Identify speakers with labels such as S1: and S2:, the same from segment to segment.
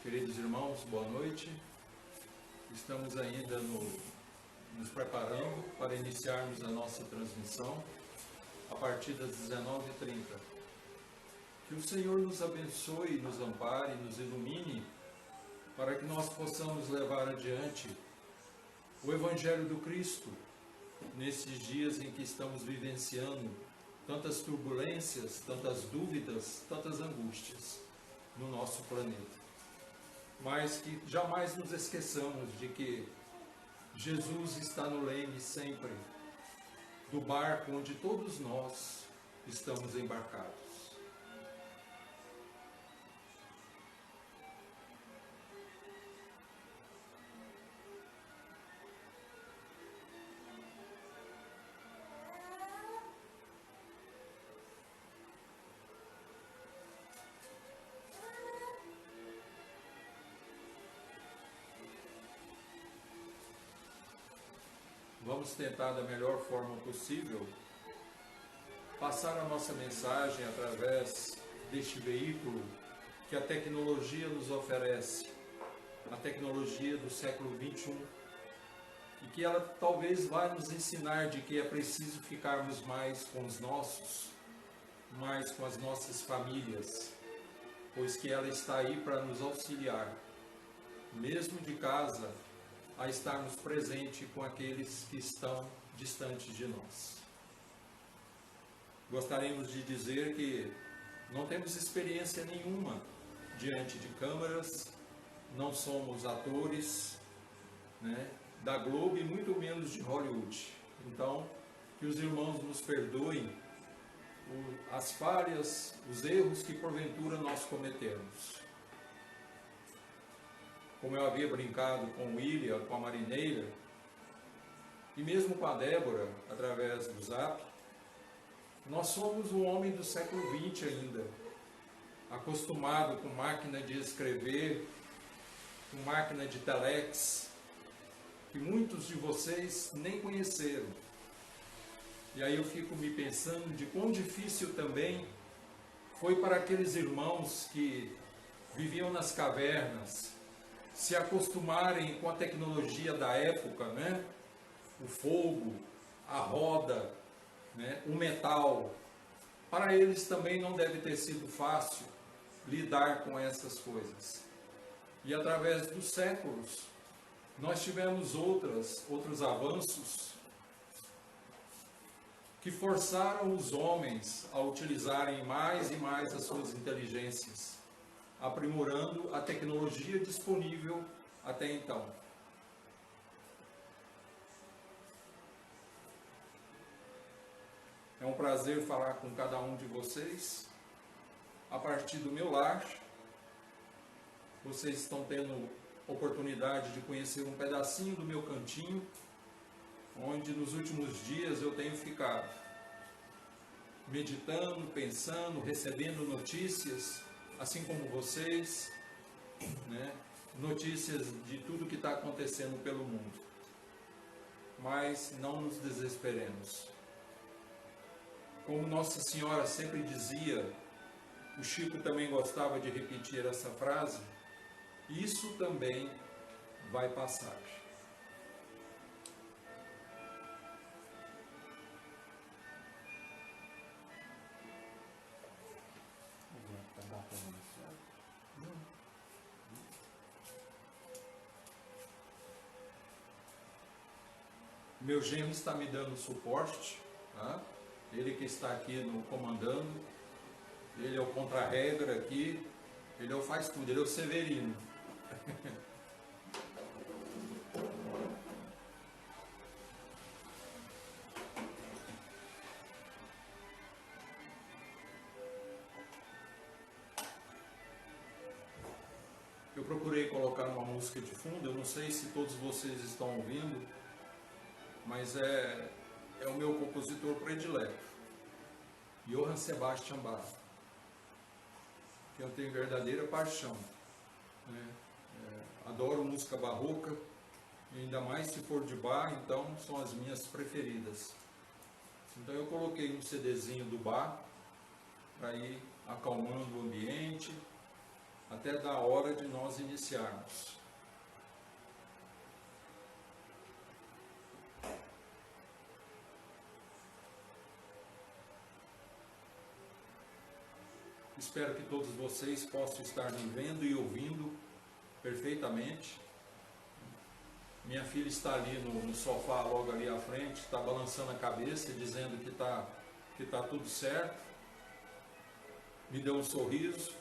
S1: Queridos irmãos, boa noite. Estamos ainda nos preparando para iniciarmos a nossa transmissão a partir das 19h30. Que o Senhor nos abençoe, nos ampare, nos ilumine, para que nós possamos levar adiante o Evangelho do Cristo nesses dias em que estamos vivenciando tantas turbulências, tantas dúvidas, tantas angústias no nosso planeta. Mas que jamais nos esqueçamos de que Jesus está no leme sempre do barco onde todos nós estamos embarcados. Vamos tentar da melhor forma possível passar a nossa mensagem através deste veículo que a tecnologia nos oferece, a tecnologia do século XXI, e que ela talvez vá nos ensinar de que é preciso ficarmos mais com os nossos, mais com as nossas famílias, pois que ela está aí para nos auxiliar, mesmo de casa, a estarmos presentes com aqueles que estão distantes de nós. Gostaríamos de dizer que não temos experiência nenhuma diante de câmeras, não somos atores, da Globo e muito menos de Hollywood. Então, que os irmãos nos perdoem as falhas, os erros que porventura nós cometemos. Como eu havia brincado com o William, com a Marineira, e mesmo com a Débora, através do Zap, nós somos um homem do século XX ainda, acostumado com máquina de escrever, com máquina de telex, que muitos de vocês nem conheceram. E aí eu fico me pensando de quão difícil também foi para aqueles irmãos que viviam nas cavernas, se acostumarem com a tecnologia da época, O fogo, a roda, o metal. Para eles também não deve ter sido fácil lidar com essas coisas. E através dos séculos, nós tivemos outros avanços que forçaram os homens a utilizarem mais e mais as suas inteligências, aprimorando a tecnologia disponível até então. É um prazer falar com cada um de vocês. A partir do meu lar, vocês estão tendo oportunidade de conhecer um pedacinho do meu cantinho, onde nos últimos dias eu tenho ficado meditando, pensando, recebendo notícias, assim como vocês, notícias de tudo que está acontecendo pelo mundo. Mas não nos desesperemos. Como Nossa Senhora sempre dizia, o Chico também gostava de repetir essa frase, isso também vai passar. Meu genro está me dando suporte, tá? Ele que está aqui no comandando, ele é o contra-regra aqui, ele é o faz tudo, ele é o Severino. Eu procurei colocar uma música de fundo, eu não sei se todos vocês estão ouvindo, mas é o meu compositor predileto, Johann Sebastian Bach, que eu tenho verdadeira paixão. Adoro música barroca, e ainda mais se for de Bach, então são as minhas preferidas. Então eu coloquei um CDzinho do Bach, para ir acalmando o ambiente, até da hora de nós iniciarmos. Espero que todos vocês possam estar me vendo e ouvindo perfeitamente. Minha filha está ali no sofá, logo ali à frente, está balançando a cabeça, dizendo que tá tudo certo. Me deu um sorriso.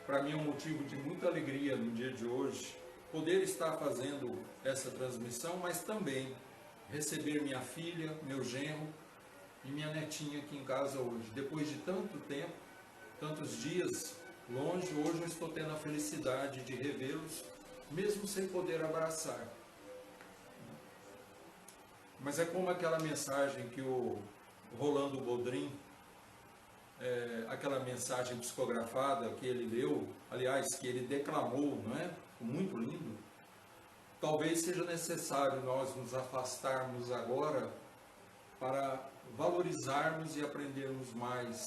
S1: Para mim é um motivo de muita alegria no dia de hoje, poder estar fazendo essa transmissão, mas também receber minha filha, meu genro e minha netinha aqui em casa hoje. Depois de tanto tempo, tantos dias longe, hoje eu estou tendo a felicidade de revê-los, mesmo sem poder abraçar. Mas é como aquela mensagem que o Rolando Boldrin, aquela mensagem psicografada que ele leu, aliás, que ele declamou, não é? Muito lindo. Talvez seja necessário nós nos afastarmos agora para valorizarmos e aprendermos mais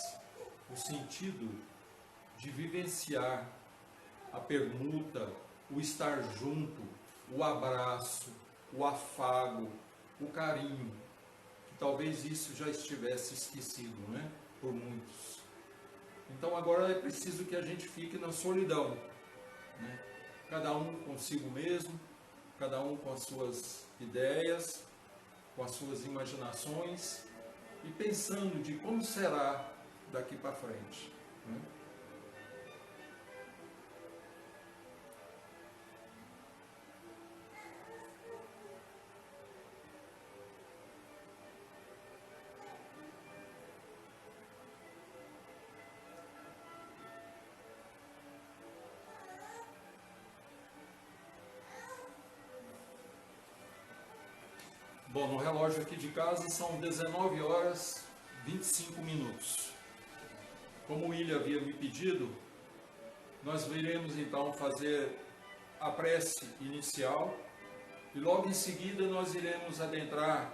S1: o sentido de vivenciar a permuta, o estar junto, o abraço, o afago, o carinho, que talvez isso já estivesse esquecido, né, por muitos. Então agora é preciso que a gente fique na solidão, né? Cada um consigo mesmo, cada um com as suas ideias, com as suas imaginações e pensando de como será daqui para frente, né? Bom, no relógio aqui de casa são 19 horas 25 minutos. Como o William havia me pedido, nós iremos então fazer a prece inicial e logo em seguida nós iremos adentrar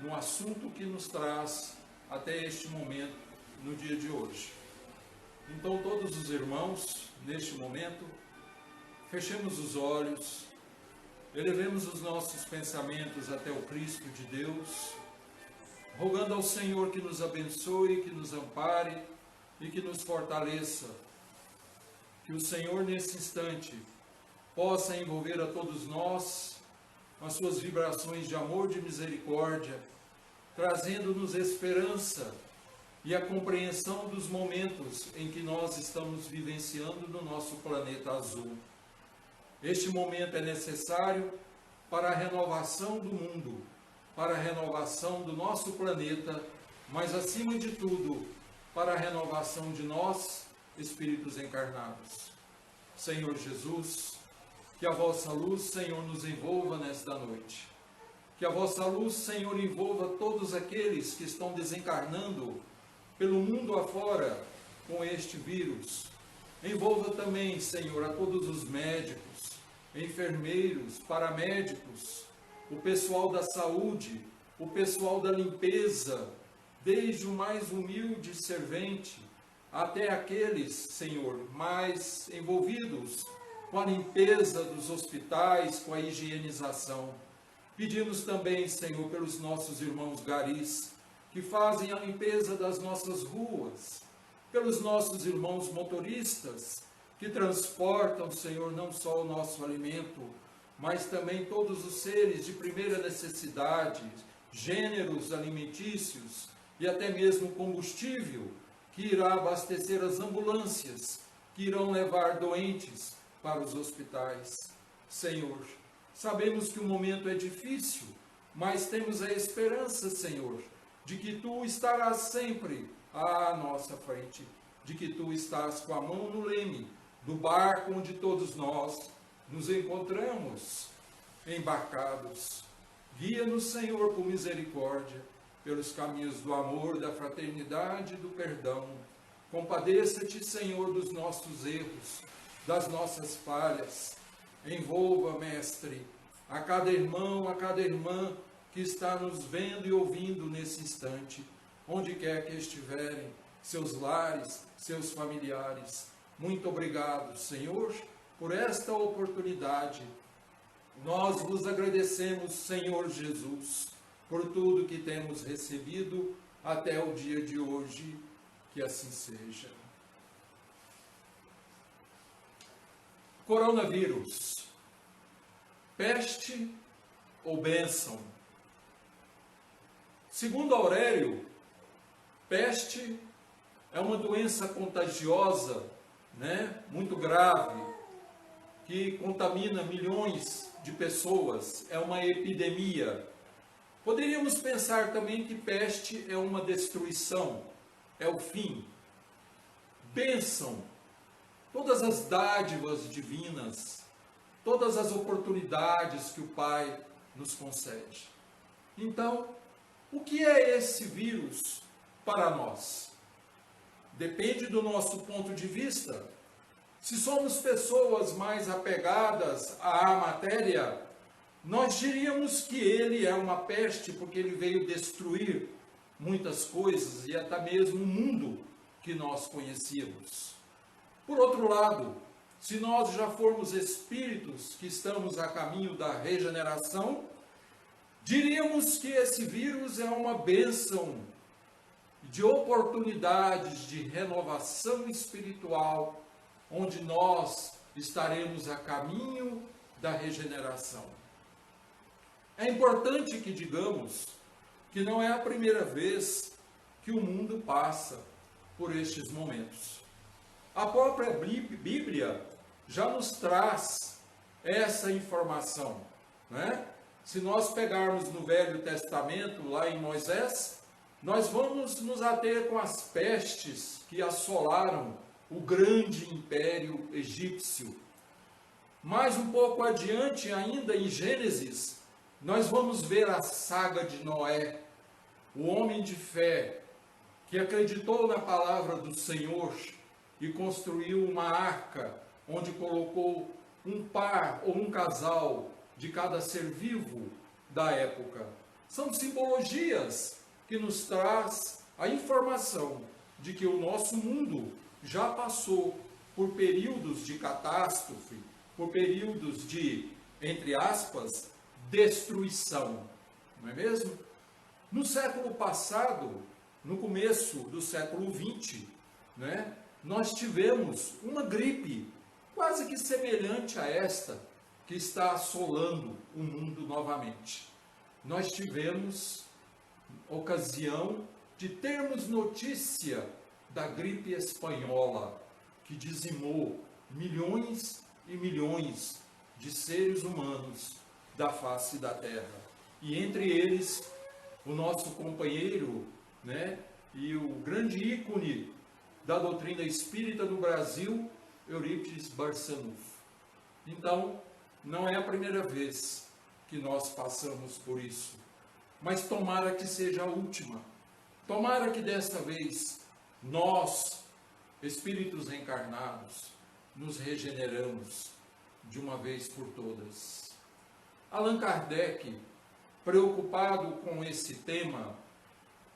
S1: no assunto que nos traz até este momento, no dia de hoje. Então todos os irmãos, neste momento, fechemos os olhos, elevemos os nossos pensamentos até o Cristo de Deus, rogando ao Senhor que nos abençoe, que nos ampare e que nos fortaleça. Que o Senhor, nesse instante, possa envolver a todos nós com as suas vibrações de amor, de misericórdia, trazendo-nos esperança e a compreensão dos momentos em que nós estamos vivenciando no nosso planeta azul. Este momento é necessário para a renovação do mundo, para a renovação do nosso planeta, mas acima de tudo, para a renovação de nós, espíritos encarnados. Senhor Jesus, que a vossa luz, Senhor, nos envolva nesta noite. Que a vossa luz, Senhor, envolva todos aqueles que estão desencarnando pelo mundo afora com este vírus. Envolva também, Senhor, a todos os médicos, enfermeiros, paramédicos, o pessoal da saúde, o pessoal da limpeza, desde o mais humilde servente até aqueles, Senhor, mais envolvidos com a limpeza dos hospitais, com a higienização. Pedimos também, Senhor, pelos nossos irmãos garis, que fazem a limpeza das nossas ruas, pelos nossos irmãos motoristas, que transportam, Senhor, não só o nosso alimento, mas também todos os seres de primeira necessidade, gêneros alimentícios e até mesmo combustível, que irá abastecer as ambulâncias, que irão levar doentes para os hospitais. Senhor, sabemos que o momento é difícil, mas temos a esperança, Senhor, de que Tu estarás sempre à nossa frente, de que Tu estás com a mão no leme do barco onde todos nós nos encontramos embarcados. Guia-nos, Senhor, por misericórdia, pelos caminhos do amor, da fraternidade e do perdão. Compadeça-te, Senhor, dos nossos erros, das nossas falhas. Envolva, Mestre, a cada irmão, a cada irmã que está nos vendo e ouvindo nesse instante, onde quer que estiverem, seus lares, seus familiares. Muito obrigado, Senhor, por esta oportunidade. Nós vos agradecemos, Senhor Jesus, por tudo que temos recebido até o dia de hoje, que assim seja. Coronavírus, peste ou bênção? Segundo Aurélio, peste é uma doença contagiosa, muito grave, que contamina milhões de pessoas, é uma epidemia. Poderíamos pensar também que peste é uma destruição, é o fim. Bênção, todas as dádivas divinas, todas as oportunidades que o Pai nos concede. Então, o que é esse vírus para nós? Depende do nosso ponto de vista. Se somos pessoas mais apegadas à matéria, nós diríamos que ele é uma peste porque ele veio destruir muitas coisas e até mesmo o mundo que nós conhecíamos. Por outro lado, se nós já formos espíritos que estamos a caminho da regeneração, diríamos que esse vírus é uma bênção de oportunidades de renovação espiritual, onde nós estaremos a caminho da regeneração. É importante que digamos que não é a primeira vez que o mundo passa por estes momentos. A própria Bíblia já nos traz essa informação, Se nós pegarmos no Velho Testamento, lá em Moisés, nós vamos nos ater com as pestes que assolaram o grande império egípcio. Mais um pouco adiante, ainda em Gênesis, nós vamos ver a saga de Noé, o homem de fé, que acreditou na palavra do Senhor e construiu uma arca, onde colocou um par ou um casal de cada ser vivo da época. São simbologias que nos traz a informação de que o nosso mundo já passou por períodos de catástrofe, por períodos de, entre aspas, destruição, não é mesmo? No século passado, no começo do século XX, nós tivemos uma gripe quase que semelhante a esta que está assolando o mundo novamente. Nós tivemos ocasião de termos notícia da gripe espanhola, que dizimou milhões e milhões de seres humanos da face da terra. E entre eles, o nosso companheiro, e o grande ícone da doutrina espírita no Brasil, Eurípides Barçanufo. Então, não é a primeira vez que nós passamos por isso, mas tomara que seja a última. Tomara que desta vez nós, espíritos reencarnados, nos regeneramos de uma vez por todas. Allan Kardec, preocupado com esse tema,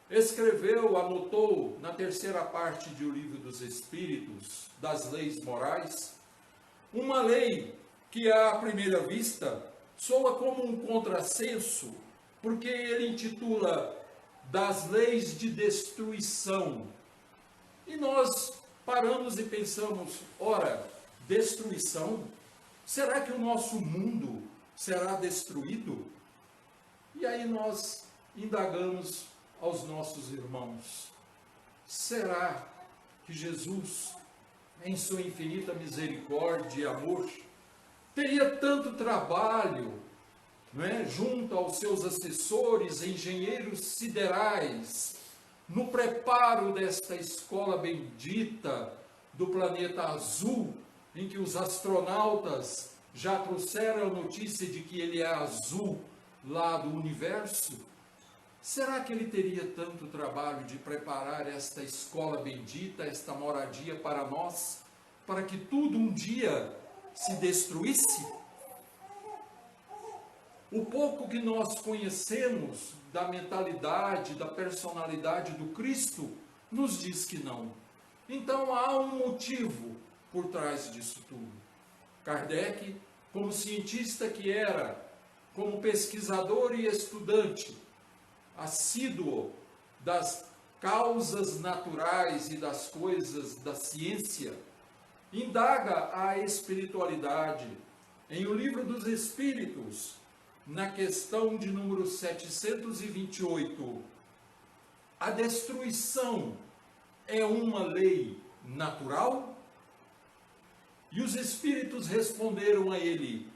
S1: escreveu, anotou na terceira parte de O Livro dos Espíritos, das leis morais, uma lei que à primeira vista soa como um contrassenso, porque ele intitula das leis de destruição. E nós paramos e pensamos, ora, destruição? Será que o nosso mundo será destruído? E aí nós indagamos aos nossos irmãos, será que Jesus, em sua infinita misericórdia e amor, teria tanto trabalho, junto aos seus assessores, engenheiros siderais, no preparo desta escola bendita do planeta azul, em que os astronautas já trouxeram a notícia de que ele é azul lá do universo? Será que ele teria tanto trabalho de preparar esta escola bendita, esta moradia para nós, para que tudo um dia se destruísse? O pouco que nós conhecemos da mentalidade, da personalidade do Cristo, nos diz que não. Então há um motivo por trás disso tudo. Kardec, como cientista que era, como pesquisador e estudante assíduo das causas naturais e das coisas da ciência, indaga a espiritualidade em O Livro dos Espíritos, na questão de número 728. A destruição é uma lei natural? E os espíritos responderam a ele: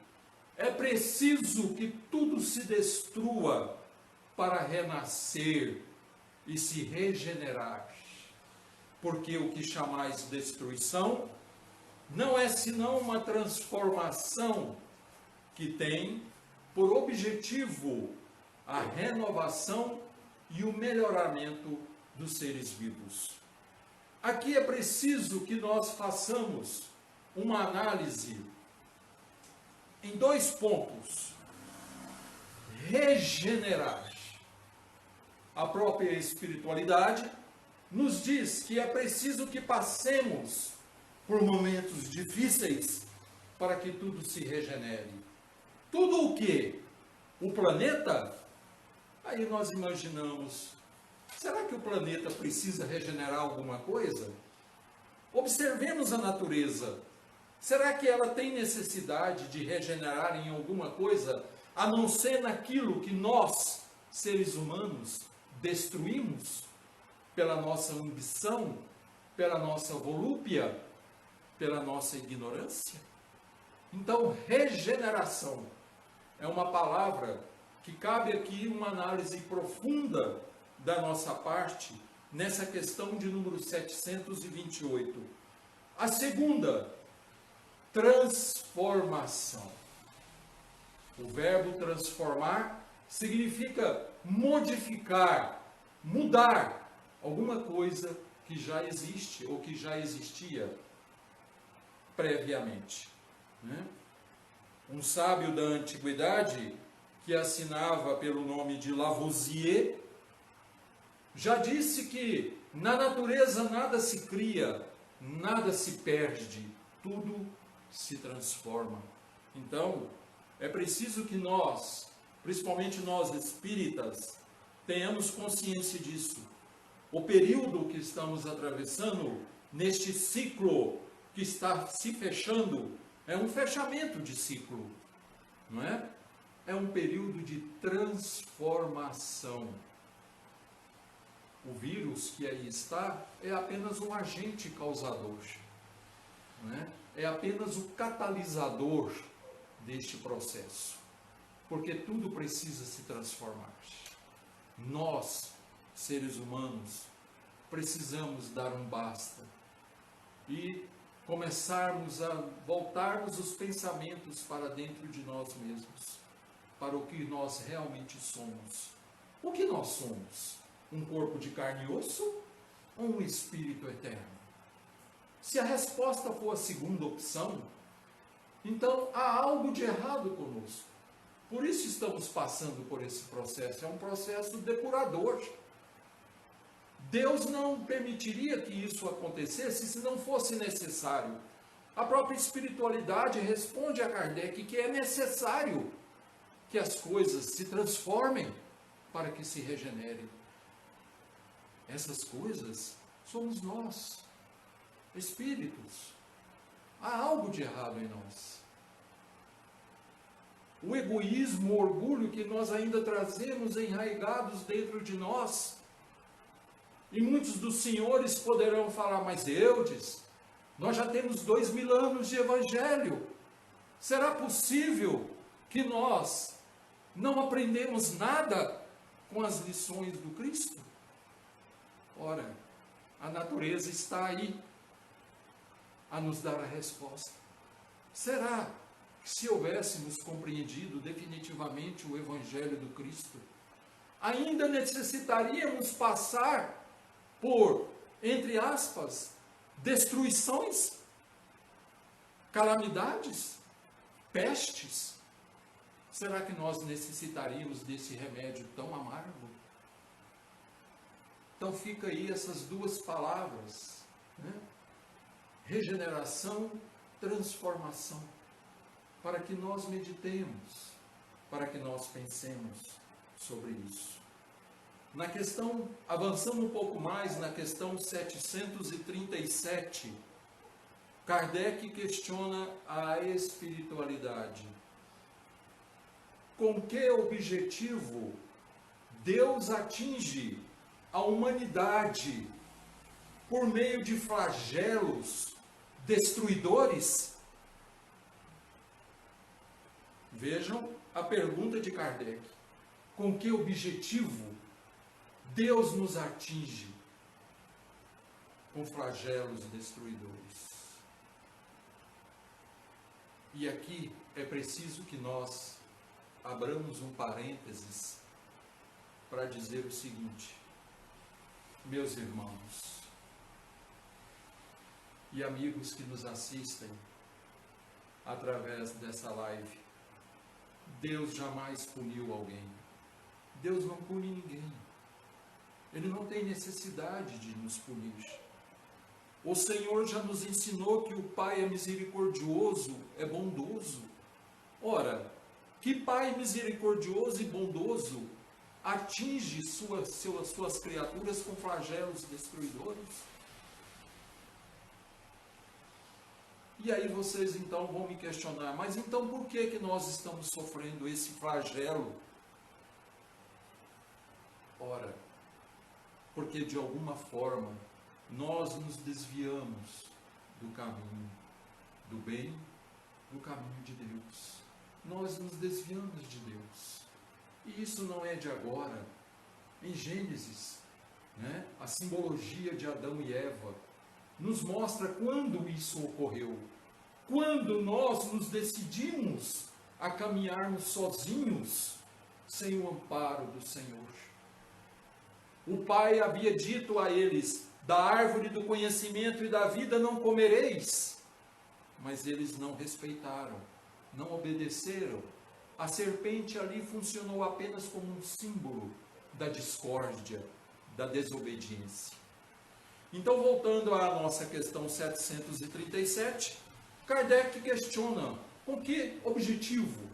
S1: é preciso que tudo se destrua para renascer e se regenerar. Porque o que chamais de destruição não é senão uma transformação que tem por objetivo a renovação e o melhoramento dos seres vivos. Aqui é preciso que nós façamos uma análise em 2 pontos. Regenerar. A própria espiritualidade nos diz que é preciso que passemos por momentos difíceis para que tudo se regenere. Tudo o quê? O planeta? Aí nós imaginamos, será que o planeta precisa regenerar alguma coisa? Observemos a natureza. Será que ela tem necessidade de regenerar em alguma coisa, a não ser naquilo que nós, seres humanos, destruímos pela nossa ambição, pela nossa volúpia, pela nossa ignorância? Então, regeneração é uma palavra que cabe aqui uma análise profunda da nossa parte nessa questão de número 728. A segunda, transformação. O verbo transformar significa modificar, mudar alguma coisa que já existe ou que já existia previamente. Um sábio da antiguidade, que assinava pelo nome de Lavoisier, já disse que na natureza nada se cria, nada se perde, tudo se transforma. Então, é preciso que nós, principalmente nós espíritas, tenhamos consciência disso. O período que estamos atravessando, neste ciclo que está se fechando, é um fechamento de ciclo, não é? É um período de transformação. O vírus que aí está é apenas um agente causador, não é? É apenas o catalisador deste processo, porque tudo precisa se transformar. Nós, seres humanos, precisamos dar um basta e começarmos a voltarmos os pensamentos para dentro de nós mesmos, para o que nós realmente somos. O que nós somos? Um corpo de carne e osso ou um espírito eterno? Se a resposta for a segunda opção, então há algo de errado conosco. Por isso estamos passando por esse processo. É um processo depurador. Deus não permitiria que isso acontecesse se não fosse necessário. A própria espiritualidade responde a Kardec que é necessário que as coisas se transformem para que se regenerem. Essas coisas somos nós, espíritos. Há algo de errado em nós. O egoísmo, o orgulho que nós ainda trazemos enraigados dentro de nós. E muitos dos senhores poderão falar, mas Eudes, nós já temos 2000 anos de evangelho. Será possível que nós não aprendemos nada com as lições do Cristo? Ora, a natureza está aí a nos dar a resposta. Será que se houvéssemos compreendido definitivamente o evangelho do Cristo, ainda necessitaríamos passar por, entre aspas, destruições, calamidades, pestes? Será que nós necessitaríamos desse remédio tão amargo? Então fica aí essas duas palavras, né? regeneração, transformação, para que nós meditemos, para que nós pensemos sobre isso. Na questão, avançando um pouco mais, na questão 737, Kardec questiona a espiritualidade. Com que objetivo Deus atinge a humanidade por meio de flagelos destruidores? Vejam a pergunta de Kardec. Com que objetivo Deus nos atinge com flagelos destruidores? E aqui é preciso que nós abramos um parênteses para dizer o seguinte: meus irmãos e amigos que nos assistem através dessa live, Deus jamais puniu alguém. Deus não pune ninguém. Ele não tem necessidade de nos punir. O Senhor já nos ensinou que o Pai é misericordioso, é bondoso. Ora, que Pai misericordioso e bondoso atinge suas criaturas com flagelos destruidores? E aí vocês então vão me questionar, mas então por que nós estamos sofrendo esse flagelo? Ora, porque de alguma forma nós nos desviamos do caminho do bem, do caminho de Deus. Nós nos desviamos de Deus. E isso não é de agora. Em Gênesis, a simbologia de Adão e Eva nos mostra quando isso ocorreu. Quando nós nos decidimos a caminharmos sozinhos, sem o amparo do Senhor. O Pai havia dito a eles: da árvore do conhecimento e da vida não comereis. Mas eles não respeitaram, não obedeceram. A serpente ali funcionou apenas como um símbolo da discórdia, da desobediência. Então, voltando à nossa questão 737, Kardec questiona com que objetivo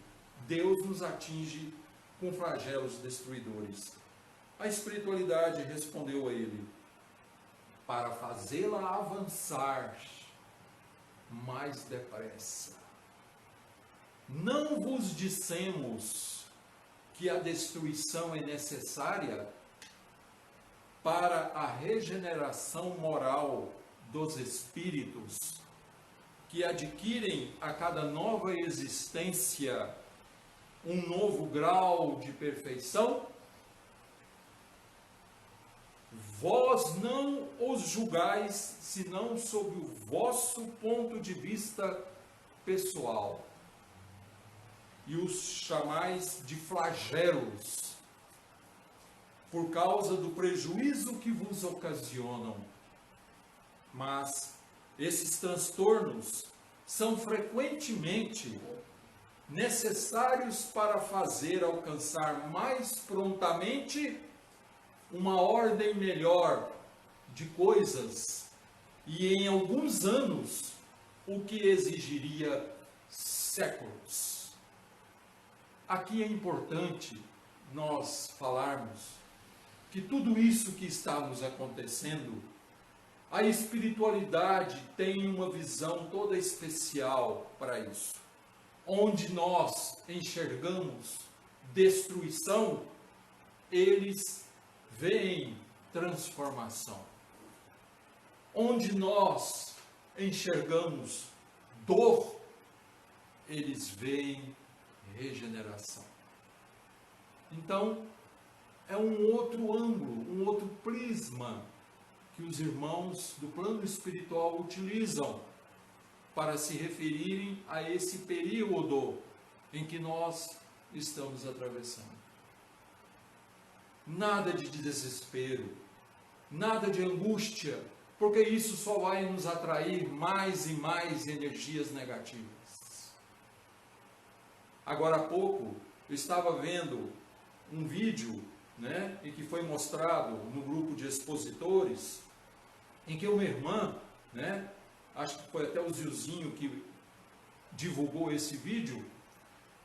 S1: Deus nos atinge com flagelos destruidores. A espiritualidade respondeu a ele: para fazê-la avançar mais depressa. Não vos dissemos que a destruição é necessária para a regeneração moral dos espíritos, que adquirem a cada nova existência um novo grau de perfeição? Vós não os julgais, senão sob o vosso ponto de vista pessoal, e os chamais de flagelos, por causa do prejuízo que vos ocasionam. Mas esses transtornos são frequentemente necessários para fazer alcançar mais prontamente uma ordem melhor de coisas, e em alguns anos, o que exigiria séculos. Aqui é importante nós falarmos que tudo isso que está nos acontecendo, a espiritualidade tem uma visão toda especial para isso. Onde nós enxergamos destruição, eles veem transformação. Onde nós enxergamos dor, eles veem regeneração. Então, é um outro ângulo, um outro prisma que os irmãos do plano espiritual utilizam para se referirem a esse período em que nós estamos atravessando. Nada de desespero, nada de angústia, porque isso só vai nos atrair mais e mais energias negativas. Agora há pouco, eu estava vendo um vídeo, em que foi mostrado no grupo de expositores, em que uma irmã, acho que foi até o Zilzinho que divulgou esse vídeo,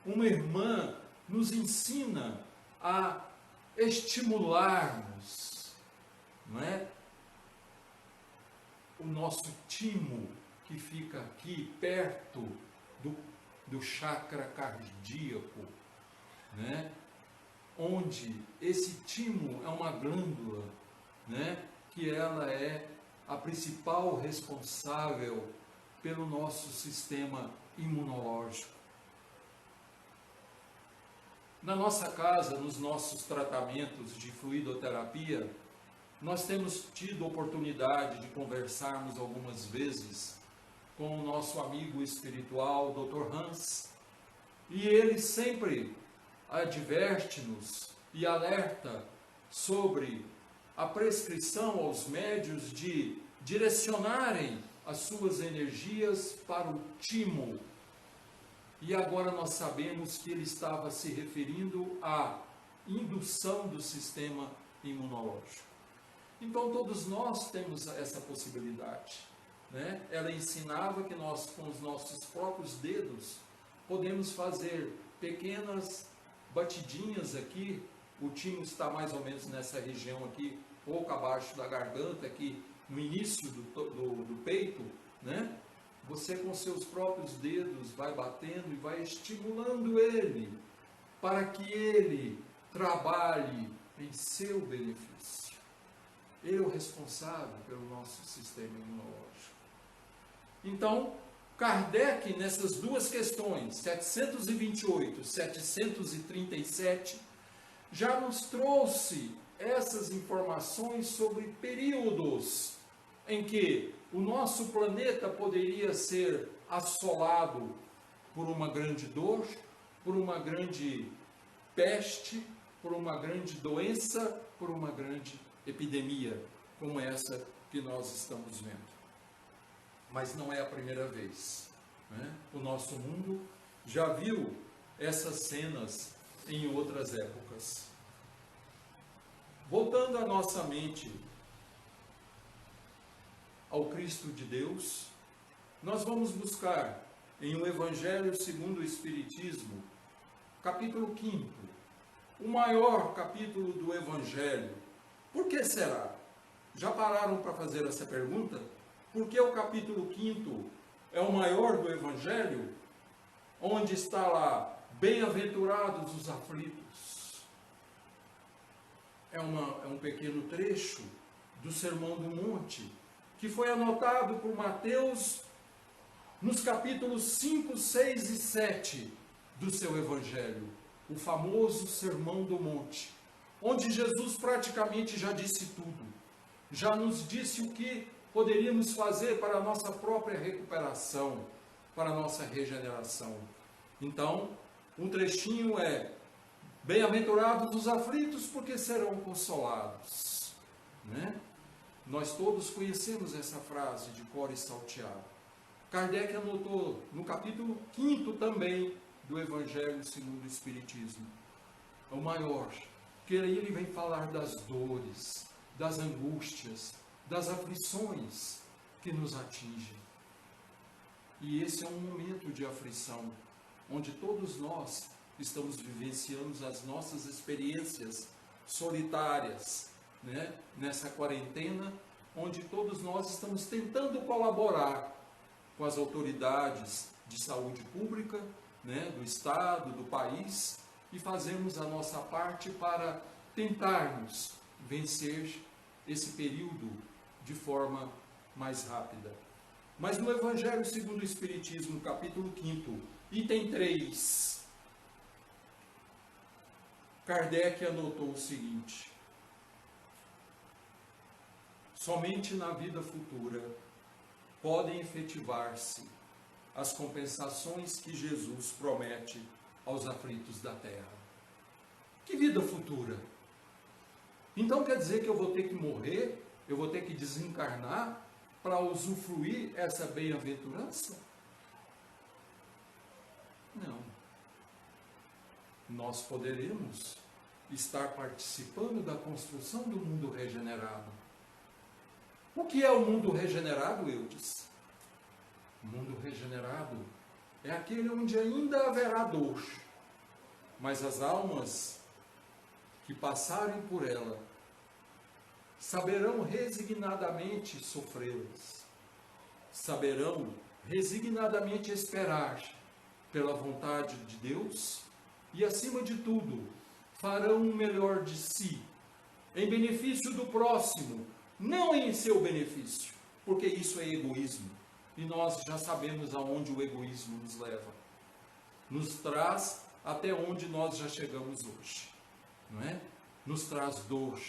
S1: uma irmã nos ensina a estimularmos, não é? O nosso timo que fica aqui perto do chakra cardíaco, né? Onde esse timo é uma glândula, né? Que ela é a principal responsável pelo nosso sistema imunológico. Na nossa casa, nos nossos tratamentos de fluidoterapia, nós temos tido oportunidade de conversarmos algumas vezes com o nosso amigo espiritual, Dr. Hans, e ele sempre adverte-nos e alerta sobre a prescrição aos médiuns de direcionarem as suas energias para o timo. E agora nós sabemos que ele estava se referindo à indução do sistema imunológico. Então todos nós temos essa possibilidade, né? Ela ensinava que nós, com os nossos próprios dedos, podemos fazer pequenas batidinhas aqui. O timo está mais ou menos nessa região aqui, pouco abaixo da garganta, aqui no início do peito, né? Você com seus próprios dedos vai batendo e vai estimulando ele, para que ele trabalhe em seu benefício. Ele é o responsável pelo nosso sistema imunológico. Então, Kardec, nessas duas questões, 728 e 737, já nos trouxe essas informações sobre períodos em que o nosso planeta poderia ser assolado por uma grande dor, por uma grande peste, por uma grande doença, por uma grande epidemia, como essa que nós estamos vendo. Mas não é a primeira vez, né? O nosso mundo já viu essas cenas em outras épocas. Voltando a nossa mente ao Cristo de Deus, nós vamos buscar em o Evangelho segundo o Espiritismo, capítulo 5º, o maior capítulo do Evangelho. Por que será? Já pararam para fazer essa pergunta? Por que o capítulo 5º é o maior do Evangelho? Onde está lá, bem-aventurados os aflitos. É um pequeno trecho do Sermão do Monte, que foi anotado por Mateus nos capítulos 5, 6 e 7 do seu Evangelho, o famoso Sermão do Monte, onde Jesus praticamente já disse tudo, já nos disse o que poderíamos fazer para a nossa própria recuperação, para a nossa regeneração. Então, um trechinho é: bem-aventurados os aflitos, porque serão consolados, né? Nós todos conhecemos essa frase de cor e salteado. Kardec anotou no capítulo 5º também do Evangelho segundo o Espiritismo, o maior, que aí ele vem falar das dores, das angústias, das aflições que nos atingem. E esse é um momento de aflição, onde todos nós estamos vivenciando as nossas experiências solitárias, né? Nessa quarentena, onde todos nós estamos tentando colaborar com as autoridades de saúde pública, né? Do Estado, do país, e fazermos a nossa parte para tentarmos vencer esse período de forma mais rápida. Mas no Evangelho segundo o Espiritismo, capítulo 5º, item 3, Kardec anotou o seguinte: somente na vida futura podem efetivar-se as compensações que Jesus promete aos aflitos da terra. Que vida futura? Então quer dizer que eu vou ter que morrer, eu vou ter que desencarnar para usufruir essa bem-aventurança? Não. Nós poderemos estar participando da construção do mundo regenerado. O que é o mundo regenerado, Eudes? O mundo regenerado é aquele onde ainda haverá dor, mas as almas que passarem por ela saberão resignadamente sofrê-las, saberão resignadamente esperar pela vontade de Deus e, acima de tudo, farão o melhor de si, em benefício do próximo, não em seu benefício, porque isso é egoísmo. E nós já sabemos aonde o egoísmo nos leva. Nos traz até onde nós já chegamos hoje, não é? Nos traz dor,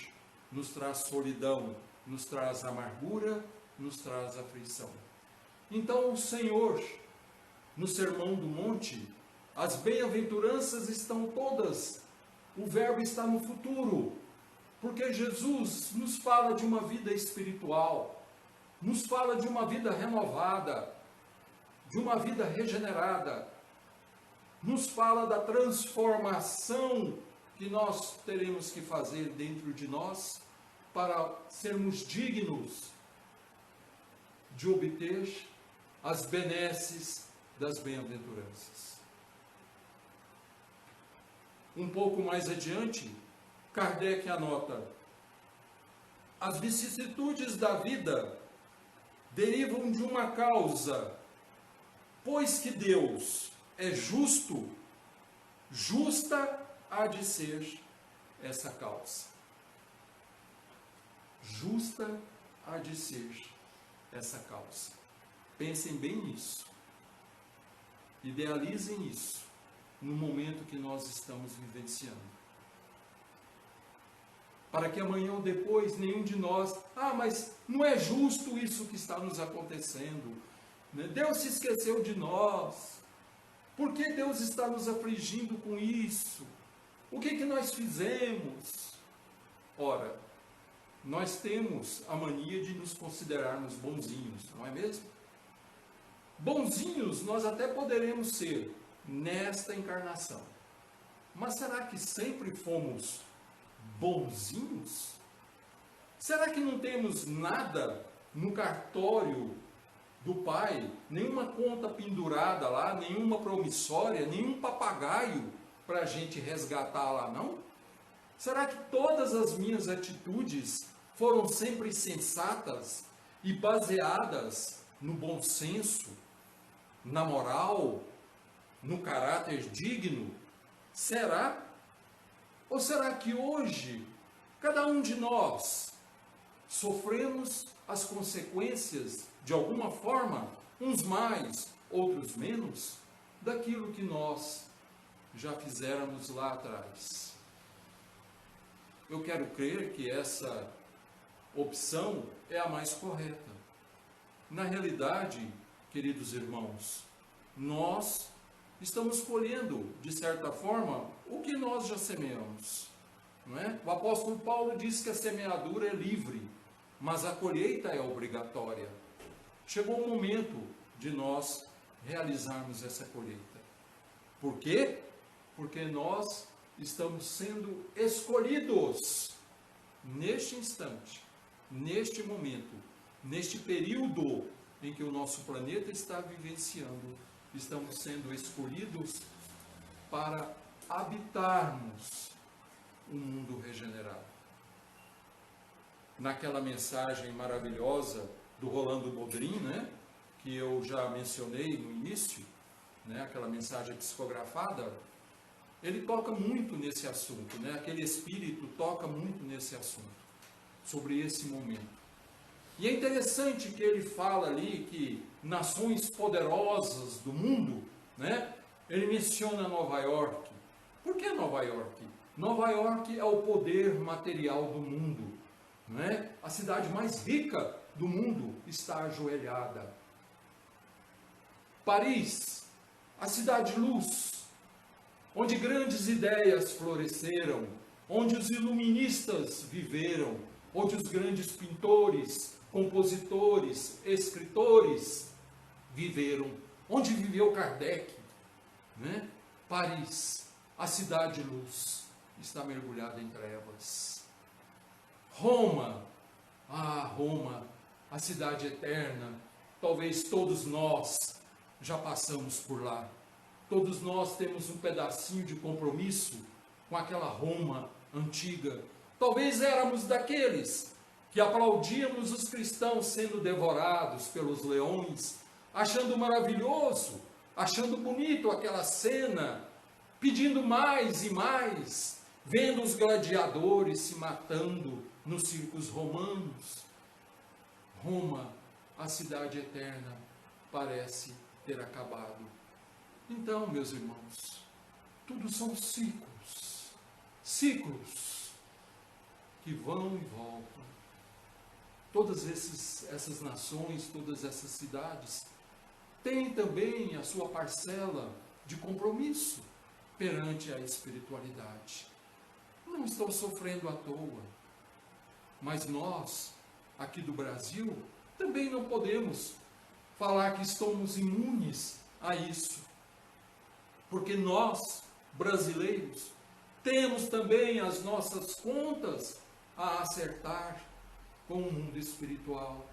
S1: nos traz solidão, nos traz amargura, nos traz aflição. Então o Senhor, no Sermão do Monte, as bem-aventuranças estão todas, o verbo está no futuro, porque Jesus nos fala de uma vida espiritual, nos fala de uma vida renovada, de uma vida regenerada, nos fala da transformação que nós teremos que fazer dentro de nós para sermos dignos de obter as benesses das bem-aventuranças. Um pouco mais adiante, Kardec anota: as vicissitudes da vida derivam de uma causa, pois que Deus é justo, justa há de ser essa causa. Justa há de ser essa causa. Pensem bem nisso. Idealizem isso no momento que nós estamos vivenciando. Para que amanhã ou depois nenhum de nós, mas não é justo isso que está nos acontecendo. Deus se esqueceu de nós. Por que Deus está nos afligindo com isso? O que nós fizemos? Ora, nós temos a mania de nos considerarmos bonzinhos, não é mesmo? Bonzinhos nós até poderemos ser nesta encarnação. Mas será que sempre fomos bonzinhos? Será que não temos nada no cartório do Pai? Nenhuma conta pendurada lá, nenhuma promissória, nenhum papagaio para a gente resgatar lá, não? Será que todas as minhas atitudes foram sempre sensatas e baseadas no bom senso, na moral, no caráter digno? Será? Ou será que hoje, cada um de nós, sofremos as consequências, de alguma forma, uns mais, outros menos, daquilo que nós já fizéramos lá atrás? Eu quero crer que essa opção é a mais correta. Na realidade, queridos irmãos, nós estamos colhendo, de certa forma, o que nós já semeamos, não é? O apóstolo Paulo diz que a semeadura é livre, mas a colheita é obrigatória. Chegou o momento de nós realizarmos essa colheita. Por quê? Porque nós estamos sendo escolhidos neste instante, neste momento, neste período em que o nosso planeta está vivenciando. Estamos sendo escolhidos para habitarmos um mundo regenerado. Naquela mensagem maravilhosa do Rolando Boldrin, que eu já mencionei no início, aquela mensagem psicografada, ele toca muito nesse assunto, aquele espírito toca muito nesse assunto, sobre esse momento. E é interessante que ele fala ali que nações poderosas do mundo, ele menciona Nova York. Por que Nova York? Nova York é o poder material do mundo, a cidade mais rica do mundo está ajoelhada. Paris, a cidade-luz, onde grandes ideias floresceram, onde os iluministas viveram, onde os grandes pintores, compositores, escritores viveram, onde viveu Kardec, Paris, a cidade-luz, está mergulhada em trevas. Roma, Roma, a cidade eterna, talvez todos nós já passamos por lá. Todos nós temos um pedacinho de compromisso com aquela Roma antiga. Talvez éramos daqueles que aplaudíamos os cristãos sendo devorados pelos leões, achando maravilhoso, achando bonito aquela cena, pedindo mais e mais, vendo os gladiadores se matando nos circos romanos. Roma, a cidade eterna, parece ter acabado. Então, meus irmãos, tudo são ciclos, ciclos que vão e voltam. Todas essas nações, todas essas cidades têm também a sua parcela de compromisso perante a espiritualidade. Não estão sofrendo à toa. Mas nós, aqui do Brasil, também não podemos falar que estamos imunes a isso. Porque nós, brasileiros, temos também as nossas contas a acertar com o mundo espiritual.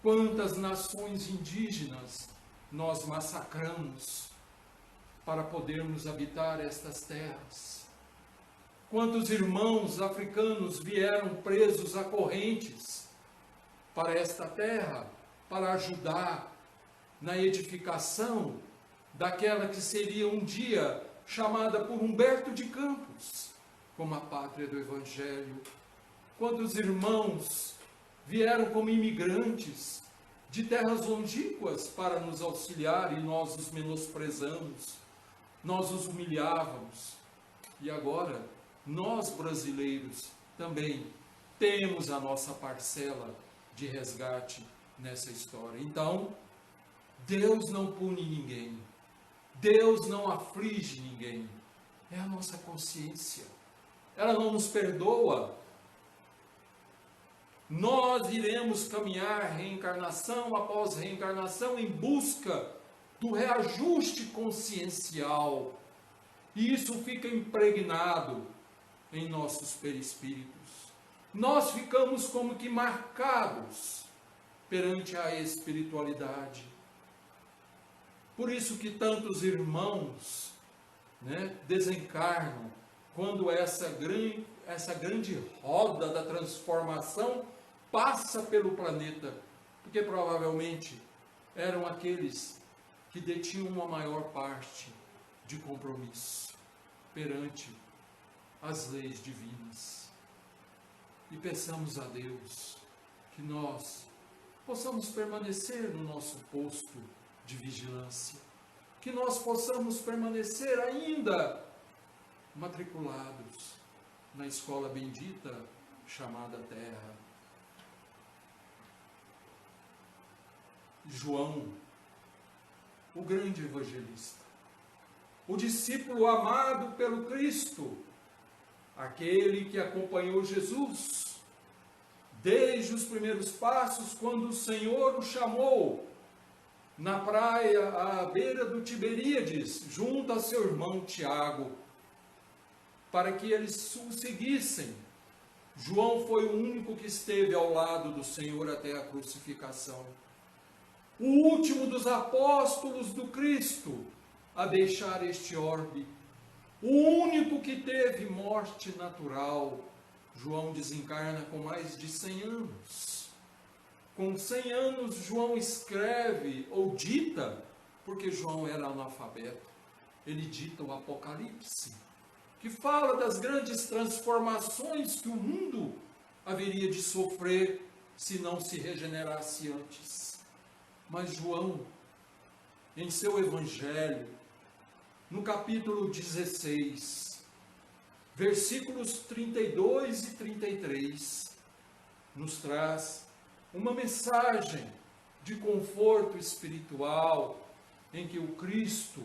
S1: Quantas nações indígenas nós massacramos para podermos habitar estas terras? Quantos irmãos africanos vieram presos a correntes para esta terra, para ajudar na edificação daquela que seria um dia chamada por Humberto de Campos como a pátria do Evangelho? Quantos irmãos vieram como imigrantes de terras longínquas para nos auxiliar e nós os menosprezamos, nós os humilhávamos. E agora, nós brasileiros também temos a nossa parcela de resgate nessa história. Então, Deus não pune ninguém, Deus não aflige ninguém, é a nossa consciência, ela não nos perdoa. Nós iremos caminhar reencarnação após reencarnação em busca do reajuste consciencial. E isso fica impregnado em nossos perispíritos. Nós ficamos como que marcados perante a espiritualidade. Por isso que tantos irmãos, desencarnam quando essa grande roda da transformação passa pelo planeta, porque provavelmente eram aqueles que detinham uma maior parte de compromisso perante as leis divinas. E peçamos a Deus que nós possamos permanecer no nosso posto de vigilância, que nós possamos permanecer ainda matriculados na escola bendita chamada Terra. João, o grande evangelista, o discípulo amado pelo Cristo, aquele que acompanhou Jesus desde os primeiros passos, quando o Senhor o chamou na praia à beira do Tiberíades, junto a seu irmão Tiago, para que eles o seguissem. João foi o único que esteve ao lado do Senhor até a crucificação. O último dos apóstolos do Cristo a deixar este orbe. O único que teve morte natural. João desencarna com mais de 100 anos. Com 100 anos, João escreve ou dita, porque João era analfabeto, ele dita o Apocalipse, que fala das grandes transformações que o mundo haveria de sofrer se não se regenerasse antes. Mas João, em seu Evangelho, no capítulo 16, versículos 32 e 33, nos traz uma mensagem de conforto espiritual, em que o Cristo,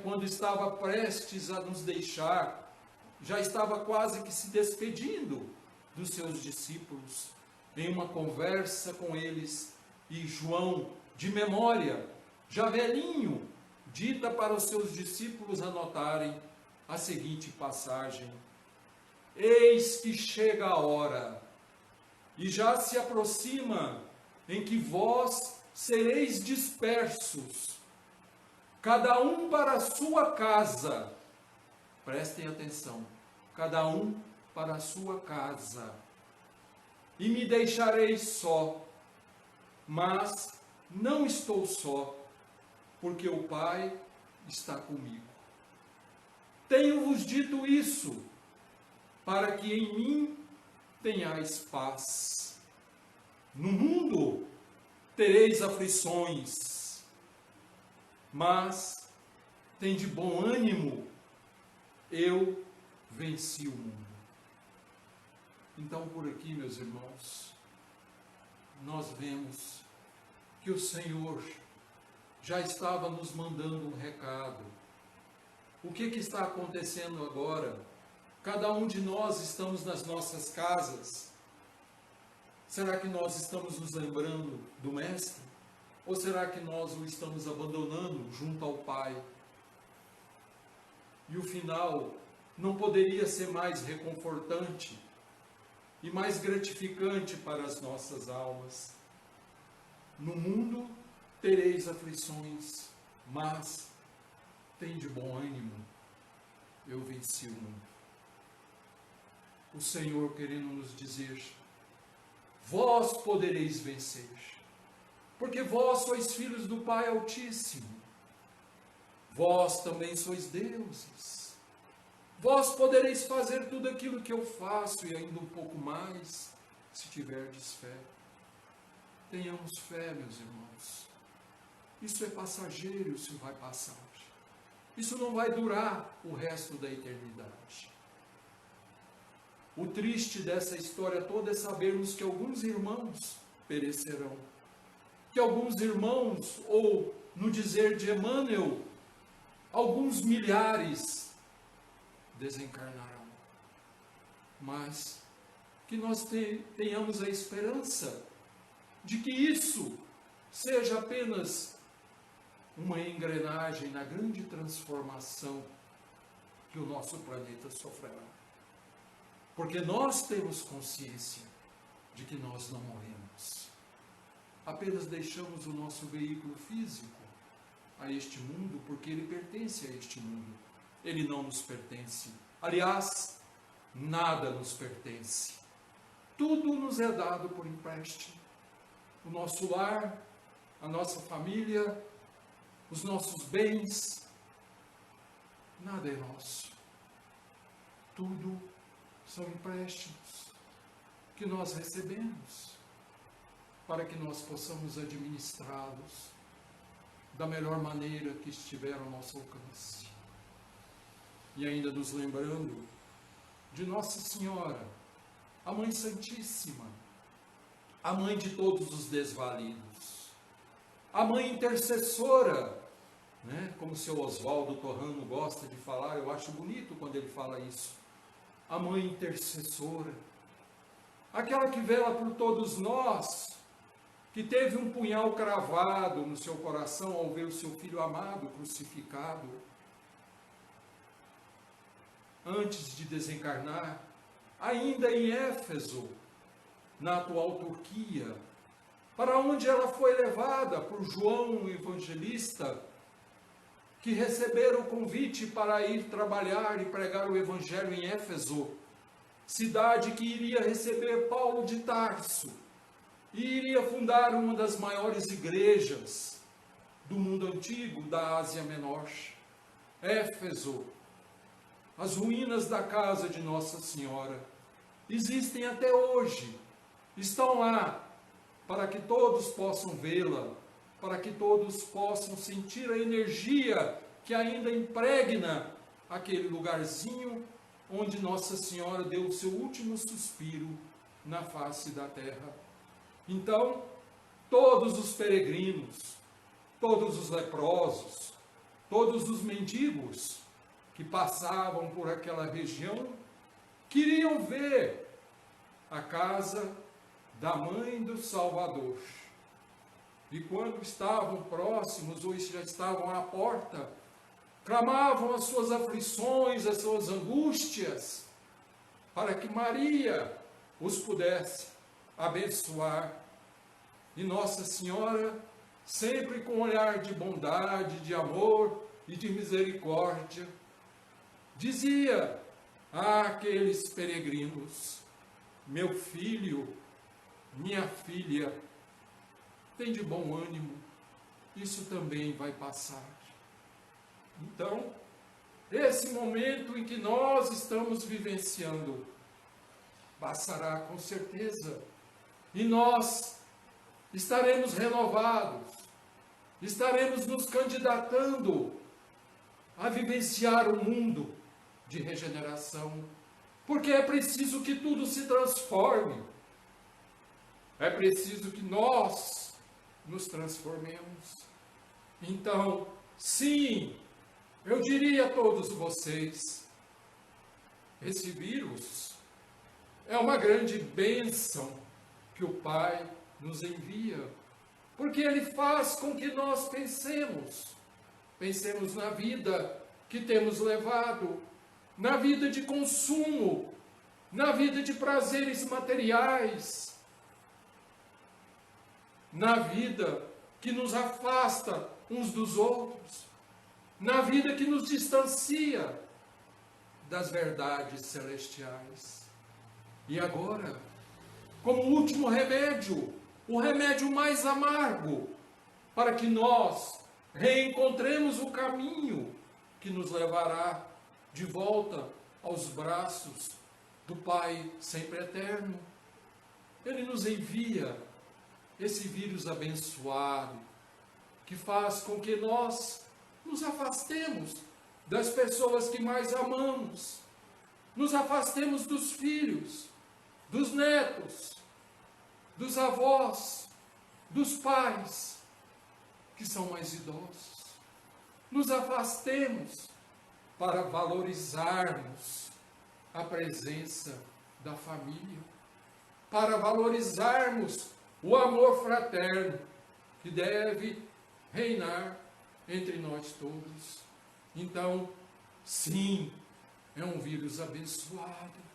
S1: quando estava prestes a nos deixar, já estava quase que se despedindo dos seus discípulos, em uma conversa com eles, e João, de memória, já velhinho, dita para os seus discípulos anotarem a seguinte passagem: eis que chega a hora, e já se aproxima em que vós sereis dispersos, cada um para a sua casa. Prestem atenção, cada um para a sua casa. E me deixareis só, mas não estou só, porque o Pai está comigo. Tenho-vos dito isso, para que em mim tenhais paz. No mundo tereis aflições, mas tende bom ânimo, eu venci o mundo. Então, por aqui, meus irmãos, nós vemos que o Senhor já estava nos mandando um recado. O que está acontecendo agora? Cada um de nós estamos nas nossas casas. Será que nós estamos nos lembrando do Mestre? Ou será que nós o estamos abandonando junto ao Pai? E o final não poderia ser mais reconfortante e mais gratificante para as nossas almas. No mundo tereis aflições, mas tende bom ânimo, eu venci o mundo. O Senhor querendo nos dizer, vós podereis vencer, porque vós sois filhos do Pai Altíssimo, vós também sois deuses. Vós podereis fazer tudo aquilo que eu faço e ainda um pouco mais, se tiverdes fé. Tenhamos fé, meus irmãos. Isso é passageiro, isso vai passar. Isso não vai durar o resto da eternidade. O triste dessa história toda é sabermos que alguns irmãos perecerão. Que alguns irmãos, ou no dizer de Emmanuel, alguns milhares desencarnarão, mas que nós tenhamos a esperança de que isso seja apenas uma engrenagem na grande transformação que o nosso planeta sofrerá. Porque nós temos consciência de que nós não morremos. Apenas deixamos o nosso veículo físico a este mundo porque ele pertence a este mundo. Ele não nos pertence. Aliás, nada nos pertence. Tudo nos é dado por empréstimo. O nosso lar, a nossa família, os nossos bens, nada é nosso. Tudo são empréstimos que nós recebemos para que nós possamos administrá-los da melhor maneira que estiver ao nosso alcance. E ainda nos lembrando de Nossa Senhora, a Mãe Santíssima, a Mãe de todos os desvalidos, a Mãe Intercessora, né? Como o seu Oswaldo Torrano gosta de falar, eu acho bonito quando ele fala isso, a Mãe Intercessora, aquela que vela por todos nós, que teve um punhal cravado no seu coração ao ver o seu filho amado crucificado, antes de desencarnar, ainda em Éfeso, na atual Turquia, para onde ela foi levada por João o Evangelista, que receberam o convite para ir trabalhar e pregar o Evangelho em Éfeso, cidade que iria receber Paulo de Tarso, e iria fundar uma das maiores igrejas do mundo antigo, da Ásia Menor. Éfeso, as ruínas da casa de Nossa Senhora, existem até hoje, estão lá, para que todos possam vê-la, para que todos possam sentir a energia que ainda impregna aquele lugarzinho onde Nossa Senhora deu o seu último suspiro na face da terra. Então, todos os peregrinos, todos os leprosos, todos os mendigos que passavam por aquela região, queriam ver a casa da Mãe do Salvador. E quando estavam próximos, ou já estavam à porta, clamavam as suas aflições, as suas angústias, para que Maria os pudesse abençoar. E Nossa Senhora, sempre com um olhar de bondade, de amor e de misericórdia, dizia àqueles peregrinos: meu filho, minha filha, tem de bom ânimo, isso também vai passar. Então, esse momento em que nós estamos vivenciando passará com certeza, e nós estaremos renovados, estaremos nos candidatando a vivenciar um mundo de regeneração, porque é preciso que tudo se transforme, é preciso que nós nos transformemos. Então, sim, eu diria a todos vocês, esse vírus é uma grande bênção que o Pai nos envia, porque Ele faz com que nós pensemos na vida que temos levado, na vida de consumo, na vida de prazeres materiais, na vida que nos afasta uns dos outros, na vida que nos distancia das verdades celestiais. E agora, como último remédio, o remédio mais amargo, para que nós reencontremos o caminho que nos levará de volta aos braços do Pai sempre eterno. Ele nos envia esse vírus abençoado, que faz com que nós nos afastemos das pessoas que mais amamos, nos afastemos dos filhos, dos netos, dos avós, dos pais, que são mais idosos. Nos afastemos para valorizarmos a presença da família, para valorizarmos o amor fraterno que deve reinar entre nós todos. Então, sim, é um vírus abençoado.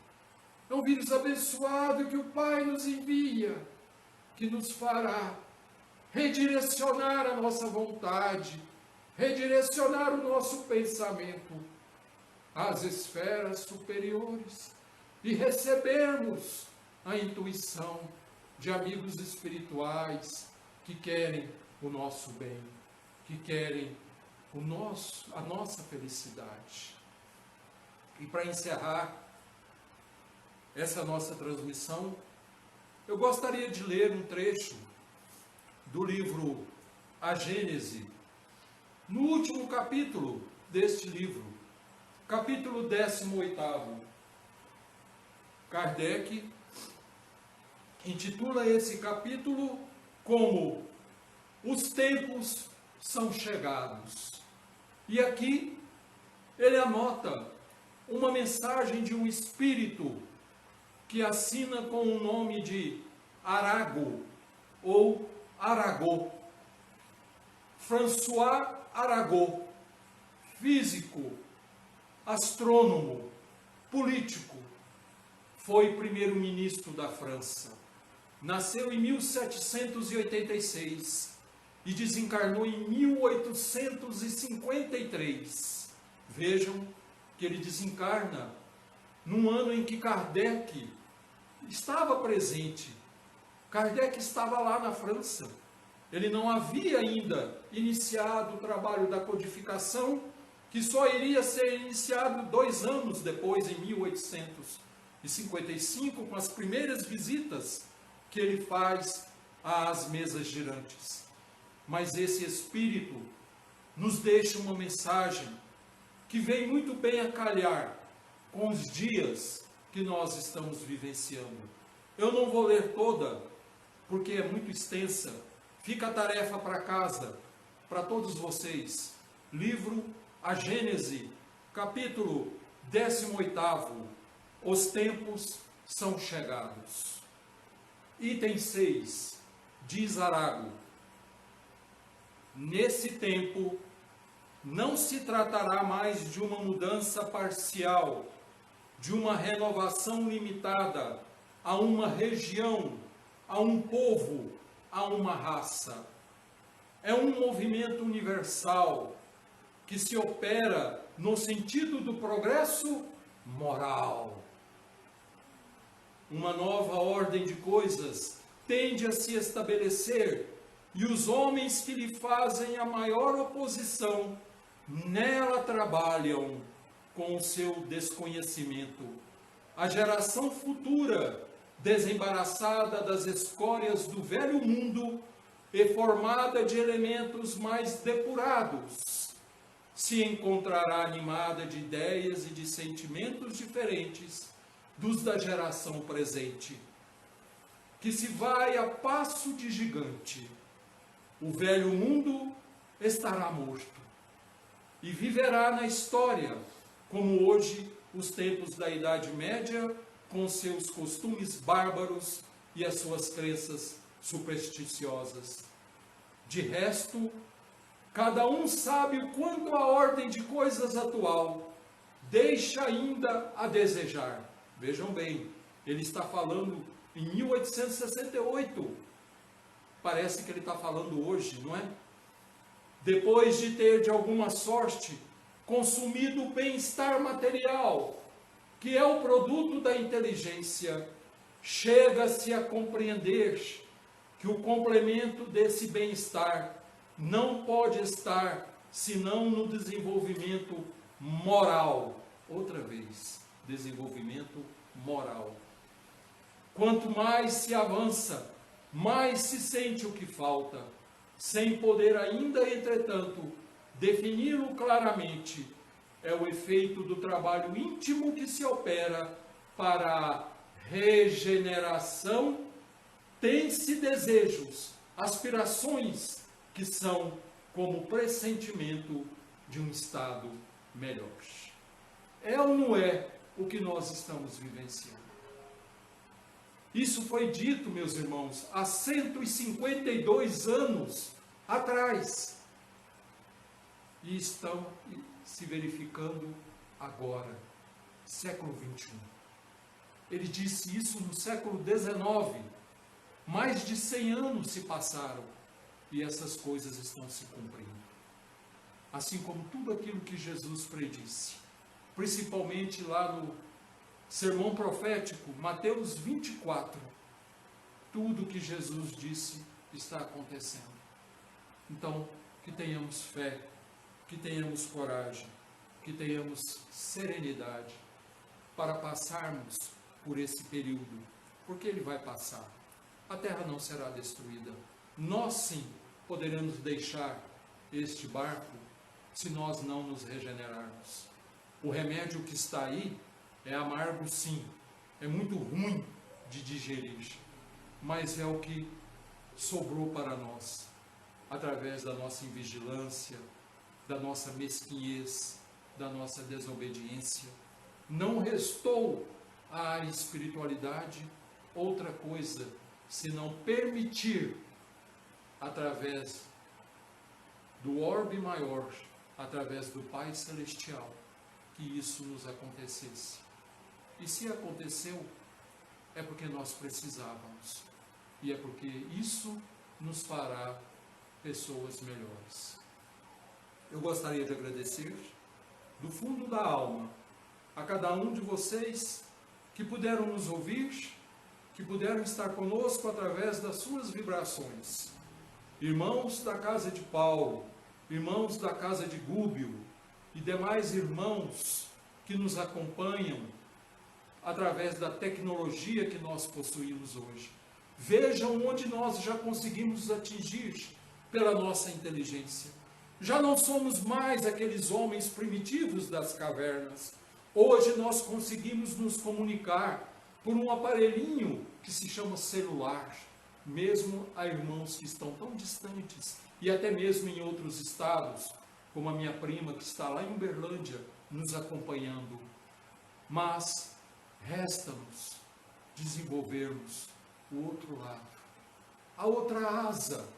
S1: É um vírus abençoado que o Pai nos envia, que nos fará redirecionar a nossa vontade, redirecionar o nosso pensamento às esferas superiores e recebermos a intuição de amigos espirituais que querem o nosso bem, que querem a nossa felicidade. E para encerrar essa nossa transmissão, eu gostaria de ler um trecho do livro A Gênese, no último capítulo deste livro, capítulo 18º. Kardec intitula esse capítulo como Os Tempos São Chegados. E aqui ele anota uma mensagem de um espírito que assina com o nome de Arago ou Arago. François Arago, físico, astrônomo, político, foi primeiro-ministro da França. Nasceu em 1786 e desencarnou em 1853. Vejam que ele desencarna num ano em que Kardec estava presente. Kardec estava lá na França. Ele não havia ainda iniciado o trabalho da codificação, que só iria ser iniciado 2 anos depois, em 1855, com as primeiras visitas que ele faz às mesas girantes. Mas esse Espírito nos deixa uma mensagem que vem muito bem a calhar com os dias que nós estamos vivenciando. Eu não vou ler toda, porque é muito extensa. Fica a tarefa para casa, para todos vocês. Livro A Gênese, capítulo 18º. Os tempos são chegados. Item 6, diz Arago: nesse tempo, não se tratará mais de uma mudança parcial, de uma renovação limitada a uma região, a um povo, a uma raça. É um movimento universal que se opera no sentido do progresso moral. Uma nova ordem de coisas tende a se estabelecer e os homens que lhe fazem a maior oposição nela trabalham com o seu desconhecimento. A geração futura, desembaraçada das escórias do velho mundo e formada de elementos mais depurados, se encontrará animada de ideias e de sentimentos diferentes dos da geração presente, que se vai a passo de gigante. O velho mundo estará morto e viverá na história, como hoje os tempos da Idade Média, com seus costumes bárbaros e as suas crenças supersticiosas. De resto, cada um sabe o quanto a ordem de coisas atual deixa ainda a desejar. Vejam bem, ele está falando em 1868. Parece que ele está falando hoje, não é? Depois de ter, de alguma sorte, consumido o bem-estar material, que é o produto da inteligência, chega-se a compreender que o complemento desse bem-estar não pode estar senão no desenvolvimento moral. Outra vez, desenvolvimento moral. Quanto mais se avança, mais se sente o que falta, sem poder ainda, entretanto, defini-lo claramente. É o efeito do trabalho íntimo que se opera para a regeneração. Tem-se desejos, aspirações que são como pressentimento de um estado melhor. É ou não é o que nós estamos vivenciando? Isso foi dito, meus irmãos, há 152 anos atrás. E estão se verificando agora, século XXI. Ele disse isso no século XIX. Mais de 100 anos se passaram e essas coisas estão se cumprindo. Assim como tudo aquilo que Jesus predisse, principalmente lá no Sermão Profético, Mateus 24, tudo que Jesus disse está acontecendo. Então, que tenhamos fé, que tenhamos coragem, que tenhamos serenidade para passarmos por esse período, porque ele vai passar. A terra não será destruída. Nós sim poderemos deixar este barco se nós não nos regenerarmos. O remédio que está aí é amargo sim, é muito ruim de digerir, mas é o que sobrou para nós, através da nossa invigilância, da nossa mesquinhez, da nossa desobediência. Não restou à espiritualidade outra coisa senão permitir, através do orbe maior, através do Pai Celestial, que isso nos acontecesse. E se aconteceu, é porque nós precisávamos. E é porque isso nos fará pessoas melhores. Eu gostaria de agradecer, do fundo da alma, a cada um de vocês que puderam nos ouvir, que puderam estar conosco através das suas vibrações. Irmãos da casa de Paulo, irmãos da casa de Gúbio e demais irmãos que nos acompanham através da tecnologia que nós possuímos hoje. Vejam onde nós já conseguimos atingir pela nossa inteligência. Já não somos mais aqueles homens primitivos das cavernas. Hoje nós conseguimos nos comunicar por um aparelhinho que se chama celular, mesmo a irmãos que estão tão distantes e até mesmo em outros estados, como a minha prima que está lá em Uberlândia nos acompanhando. Mas resta-nos desenvolvermos o outro lado, a outra asa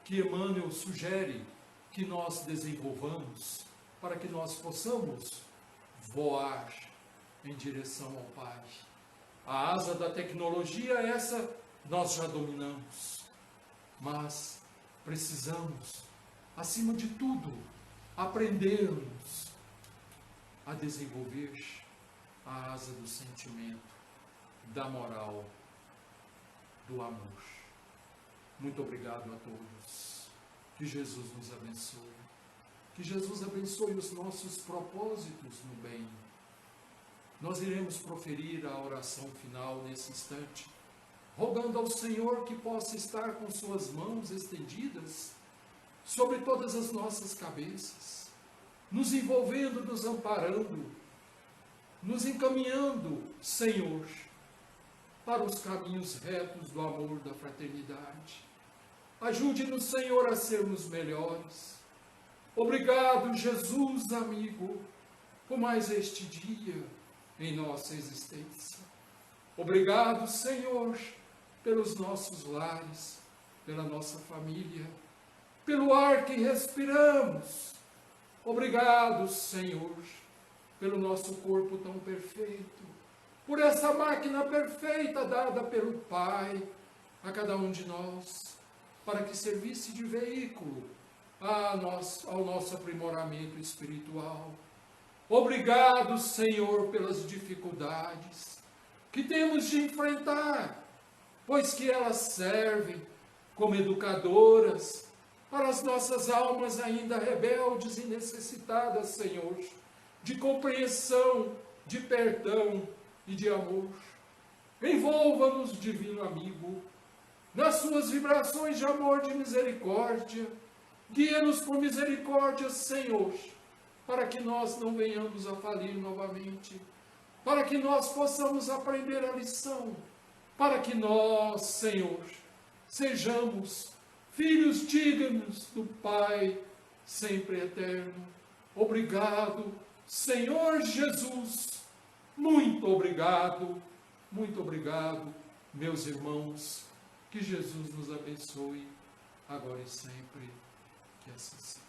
S1: que Emmanuel sugere que nós desenvolvamos para que nós possamos voar em direção ao Pai. A asa da tecnologia, essa nós já dominamos. mas precisamos, acima de tudo, aprendermos a desenvolver a asa do sentimento, da moral, do amor. Muito obrigado a todos. Que Jesus nos abençoe. Que Jesus abençoe os nossos propósitos no bem. Nós iremos proferir a oração final nesse instante, rogando ao Senhor que possa estar com suas mãos estendidas sobre todas as nossas cabeças, nos envolvendo, nos amparando, nos encaminhando, Senhor, para os caminhos retos do amor, da fraternidade. Ajude-nos, Senhor, a sermos melhores. Obrigado, Jesus, amigo, por mais este dia em nossa existência. Obrigado, Senhor, pelos nossos lares, pela nossa família, pelo ar que respiramos. Obrigado, Senhor, pelo nosso corpo tão perfeito, por essa máquina perfeita dada pelo Pai a cada um de nós, para que servisse de veículo ao nosso aprimoramento espiritual. Obrigado, Senhor, pelas dificuldades que temos de enfrentar, pois que elas servem como educadoras para as nossas almas ainda rebeldes e necessitadas, Senhor, de compreensão, de perdão e de amor. Envolva-nos, divino amigo, nas suas vibrações de amor, de misericórdia. Guia-nos por misericórdia, Senhor, para que nós não venhamos a falir novamente, para que nós possamos aprender a lição, para que nós, Senhor, sejamos filhos dignos do Pai sempre eterno. Obrigado, Senhor Jesus, muito obrigado, meus irmãos. Que Jesus nos abençoe, agora e sempre, que assim seja.